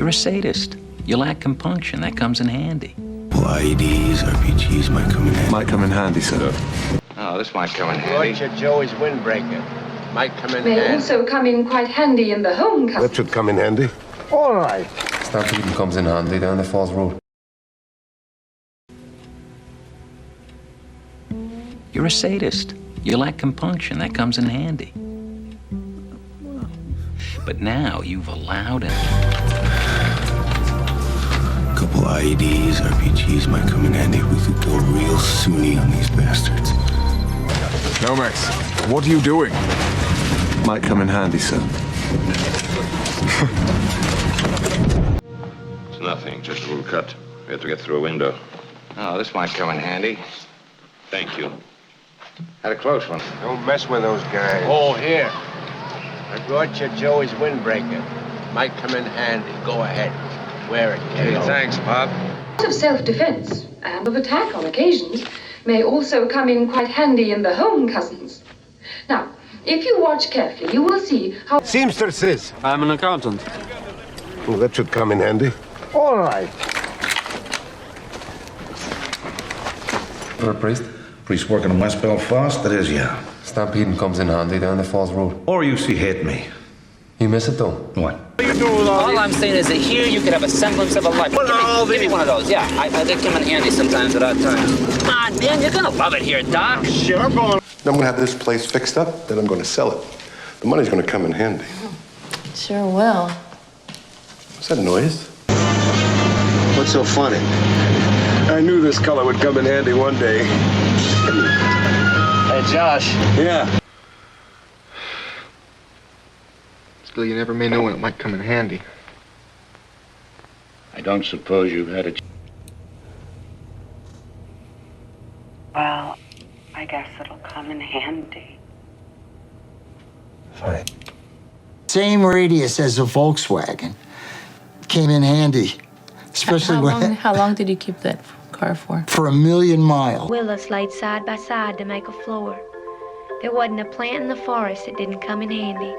You're a sadist. You lack compunction. That comes in handy. Well, IEDs, RPGs might come in handy. Might come in handy, sir. Oh, this might come in handy. Watch your Joey's windbreaker. Might come in May handy. also come in quite handy in the home country. That should come in handy. All right. Stampeding comes in handy down the Falls Road. You're a sadist. You lack compunction. That comes in handy. But now you've allowed it. Couple IEDs, RPGs might come in handy. We could go real Sunni on these bastards. Nomex, what are you doing? Might come in handy, sir. It's nothing, just a little cut. We have to get through a window. Oh, this might come in handy. Thank you. Had a close one. Don't mess with those guys. Oh, here. I brought you Joey's windbreaker. Might come in handy. Go ahead. Wear it. Hey, thanks, Pop. Of self-defense and of attack on occasions may also come in quite handy in the home cousins. Now, if you watch carefully, you will see how... Seamstresses. I'm an accountant. Well, that should come in handy. All right. You're a priest? Priest working in West Belfast, that is, yeah. Stampeding comes in handy down the Falls Road. Or you see hate me. You miss it, though? What? All I'm saying is that here you could have a semblance of a life. Give me one of those. Yeah, they come in handy sometimes at odd times. Come on, man, you're gonna love it here, Doc. Shit, I'm going. I'm gonna have this place fixed up, then I'm gonna sell it. The money's gonna come in handy. Sure will. What's that noise? What's so funny? I knew this color would come in handy one day. Hey, Josh. Yeah. Still, you never may know when it might come in handy. I don't suppose you've had a... Well, I guess it'll come in handy. Fine. Same radius as a Volkswagen. Came in handy. Especially How long did you keep that car for? for 1,000,000 miles. Willows laid side by side to make a floor. There wasn't a plant in the forest that didn't come in handy.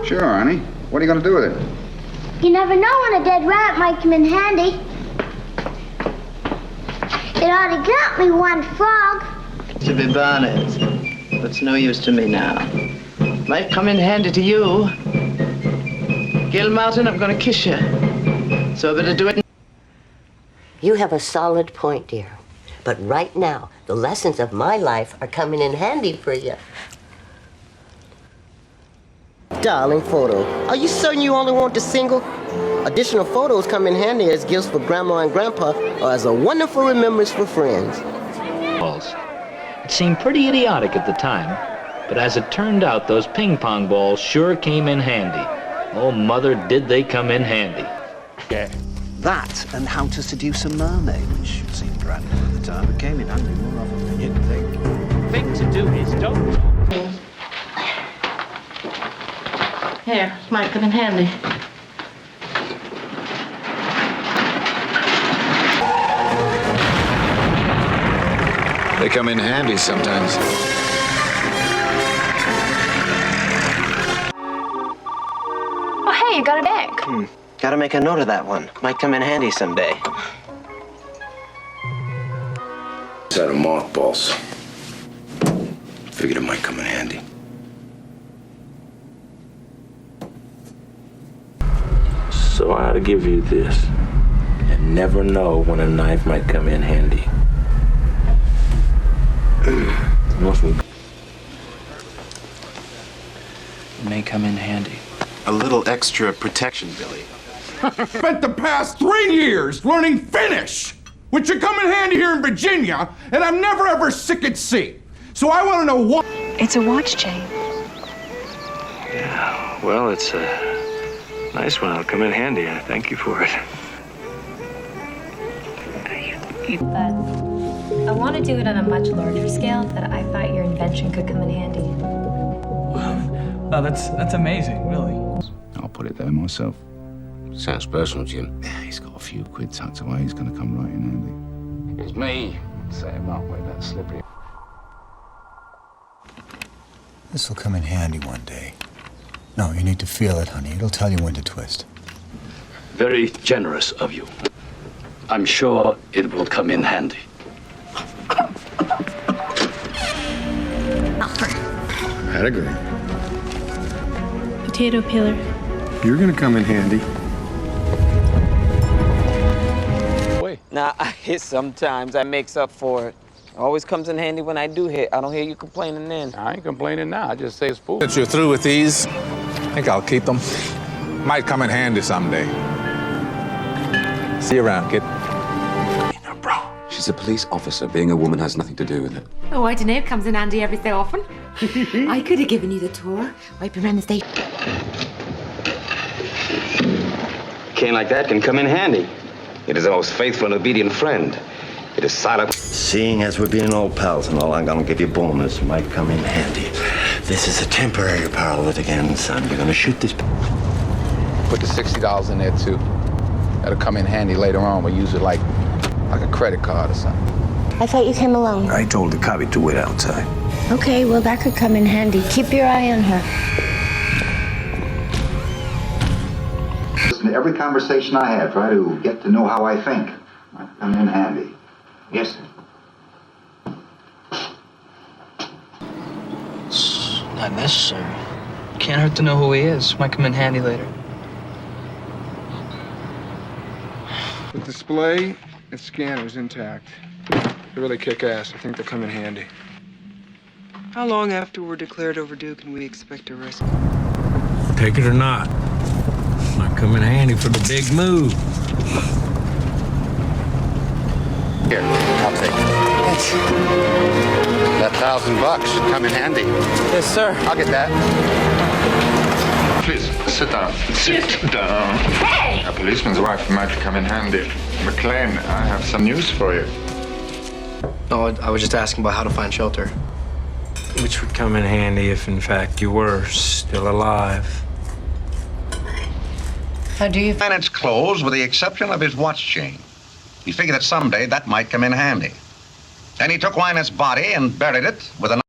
Sure, honey. What are you going to do with it? You never know when a dead rat might come in handy. It ought to got me one frog. To be honest, but it's no use to me now. Might come in handy to you. Gil Mountain, I'm going to kiss you. So I better do it. You have a solid point, dear. But right now, the lessons of my life are coming in handy for you. Darling photo, are you certain you only want the single? Additional photos come in handy as gifts for Grandma and Grandpa or as a wonderful remembrance for friends. It seemed pretty idiotic at the time, but as it turned out, those ping pong balls sure came in handy. Oh, mother, did they come in handy. Yeah. That and how to seduce a mermaid, which seemed random at the time, but came in handy more often than you'd think. Thing to do is don't... Here, might come in handy. They come in handy sometimes. Oh, hey, you got it back. Gotta make a note of that one. Might come in handy someday. It's out of mothballs. Figured it might come in handy. So I ought to give you this. You never know when a knife might come in handy. Nothing. May come in handy. A little extra protection, Billy. Spent the past 3 years learning Finnish, which should come in handy here in Virginia, and I'm never ever sick at sea. So I want to know what... It's a watch chain. Yeah, well, it's a nice one. It'll come in handy. I thank you for it. But I want to do it on a much larger scale that I thought your invention could come in handy. Oh, that's amazing, really. I'll put it there myself. Sounds personal, Jim. Yeah, he's got a few quid tucked away. He's going to come right in handy. It's me. Say him up with that slippery. This'll come in handy one day. No, you need to feel it, honey. It'll tell you when to twist. Very generous of you. I'm sure it will come in handy. I'd agree. Potato peeler. You're gonna come in handy. Nah, I hit sometimes. I makes up for it. Always comes in handy when I do hit. I don't hear you complaining then. I ain't complaining now. I just say it's food. Since you're through with these, I think I'll keep them. Might come in handy someday. See you around, kid. She's a police officer. Being a woman has nothing to do with it. Oh, I don't know. It comes in handy every so often. I could have given you the tour. Wipe around the station. A cane like that can come in handy. It is the most faithful and obedient friend. It is silent. Seeing as we're being old pals and all, I'm gonna give you a bonus. Might come in handy. This is a temporary paralytic end, son. You're gonna shoot this. Put the $60 in there, too. That'll come in handy later on. We'll use it like a credit card or something. I thought you came alone. I told the copy to wait outside. Okay, well, that could come in handy. Keep your eye on her. Listen to every conversation I have. Try to get to know how I think. Might come in handy. Yes, sir. It's not necessary. Can't hurt to know who he is. Might come in handy later. The display and scanner's intact. They really kick ass. I think they'll come in handy. How long after we're declared overdue can we expect a rescue? Take it or not. Might come in handy for the big move. Here, I'll take it. That $1,000 should come in handy. Yes, sir. I'll get that. Please, sit down. Sit down. Hey! A policeman's wife might come in handy. McLean, I have some news for you. No, I was just asking about how to find shelter. Which would come in handy if, in fact, you were still alive. How do you... Planet's clothes with the exception of his watch chain. He figured that someday that might come in handy. Then he took Linus' body and buried it with a